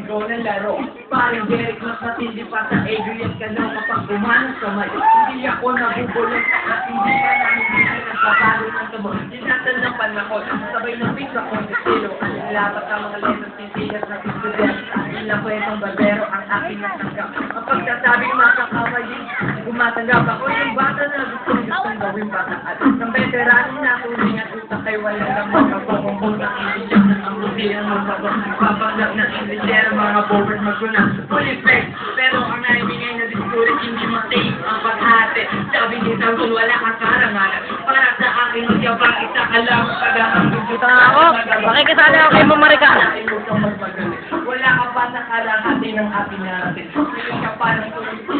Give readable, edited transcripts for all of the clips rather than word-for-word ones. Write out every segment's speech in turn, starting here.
ikaw na laro. Parang Derek mas matindi pa sa Adrian Cano kapag bumanong sa mayo. Hindi ako nabubulong at hindi pa namin hindi nagpapalo ng tabo. Dinatan ng panahon, sabay ng pizza ko sa silo. Lapat ang mga letos ni Silas na pizza. Ila ko itong barbero ang aking natanggap. Ang pagkasabing makakawali, gumatanggap ako yung bata na gustong gawin bata. At ng veterano na tuloy at utak ay wala naman kapakumpong ng English. Ang buti ang magbago, papanggap ng English, mga bovers maguna. Fully fake, pero ang naibigay na discourage hindi matay ang paghati. Sabi ni Samson, wala kang karangalan. Para sa akin, siya pa isa ka lang pag-ahanggang. Ito na ako, makikisali ako kay Mamaricana. Wala ka pa sa kalahati ng ating natin. Ngayon ka parang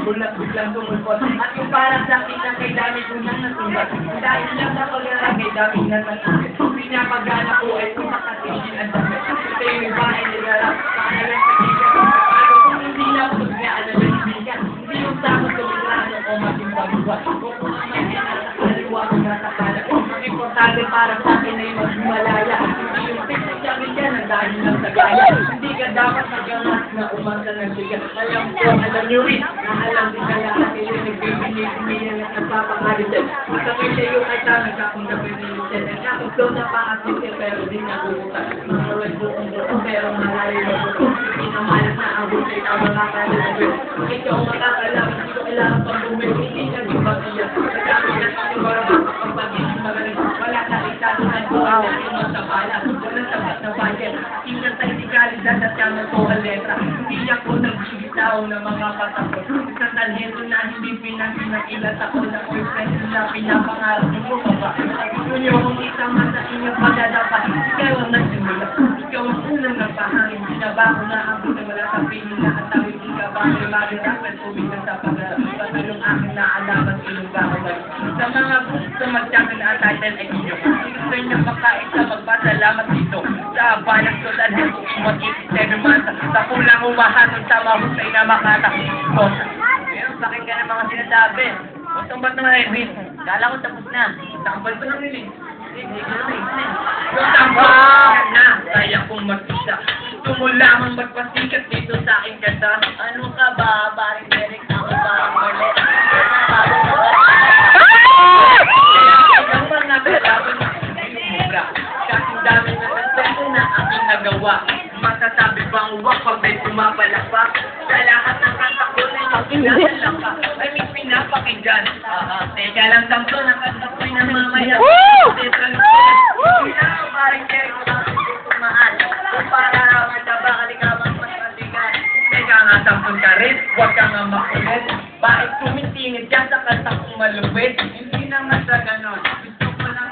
bulat biglang tumulpot. At yung parang sa kita kay dami ko nang natulad. Dahil lang sa paglalang kay dami nang natulad. Pinapagana ko ay kung makatingin ang dami. Ito yung iba ay nilalap. Pakalang sa kanya. Pero kung hindi na ako mag-aalan ng ibigan, hindi yung takot kumilaan o maging bagubat. O kung ang may nasa kaliwa o nasa kanan. Ang importante para sa akin ay magmalaya. Hindi yung picture sa amin yan ang dahil lang sa gaya. Hindi ka dapat magamas na umasa ng sigat. Alam ko, alam nyo rin, na alam din ka lahat sila nagbibigay-bigay at nagpapakalitin. At ang isa yung ay tamang kapong napinilitin. Nagkakaglaw na pangasin pero di nabubutan. Mga buong-buong pero malayo na buong. Hindi na malas na ang buhay na makakalamin. Ikaw makakalaman, hindi ko kailangan pang bumili. Hindi ka di ba siya? Nagkakit na sa yung barang pagpagiging magaling. Wala sa isa sa buhay na yung sa pala. Wala sabat na budget. Tingnan sa itikalidad at kamang ko ang letra. Hindi ako nagsibitaw ng mga patakot. Sa talento na hindi pinag-ilat ako na boyfriend na pinapangarap ng bumaba. Gusto niyo kung isama sa inyong pagdadapat. Ikaw ang nagsimula. Ikaw ang unang nagpahangin. Binabago na ang wala sa piling na at tawid ka ba ay magirapan tumigan sa pagkatulong aking naalaman ilong ba ako balik. Sa mga gusto magtyakin na title ay inyo. Gusto niyo makain sa magpasalamat dito. Sa balang total mag-isip masa. Sa kulang umahanod sa mahusay na makata. Bosa. Ngayon, bakit ka ng mga sinasabi? Gusto ba't naman ay Riz? Kala ko tapos na. Takbal ko ng rilis. Hindi ko naman isin. Yung takbal na, kaya kong mag-isa. Gusto mo lamang magpasikat dito sa aking kanta. Ano ka ba, paring Derek? Ako parang mali. Ang mga kalaban na hindi mura. Kasing dami na nagtento na aking nagawa. Masasabi bang wak pag may pumapalakpak? Sa lahat ng kanta ko na yung ay may pinapakinggan. Teka lang, Samson, ang kanta ko'y namamaya. Paring Derek, mahal. Kung para mataba, kaligawang mas matigan. Teka nga, Samson ka rin, huwag ka nga makulit. Bakit tumitingin ka sa kanta kong malupit? Hindi naman sa ganon. Gusto ko lang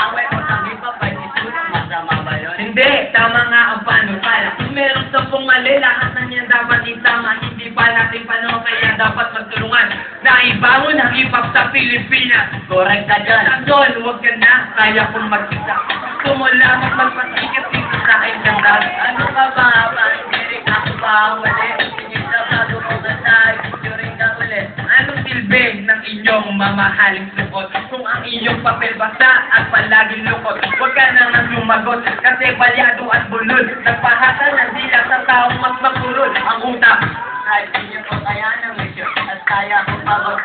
away mo sa iba, pa isulang masama ba yun? Hindi, tama nga ang panukala. Kung merong 10 mali, lahat na niyan dapat isama. Hindi pa natin panahon, kaya dapat magtulungan. Naibangon ang hip-hop sa Pilipinas. Correct ka dyan. Samson, huwag ka na, kaya kong mag-isa. Gusto mo lamang magpasikat dito sa akin lang. Ano ka ba, paring Derek? Ako ba ang mali? Sinigabado ko na tayo, during ka ulit. Anong silbi ng inyong mamahaling sukot? Kung ang inyong papel basa at palaging lukot, huwag ka na nang lumagot, kasi balyado at bulol. Nagpahatan ng dila sa taong mas makulol ang utak. Kahit inyo ko kaya ng mission, at kaya kong pagod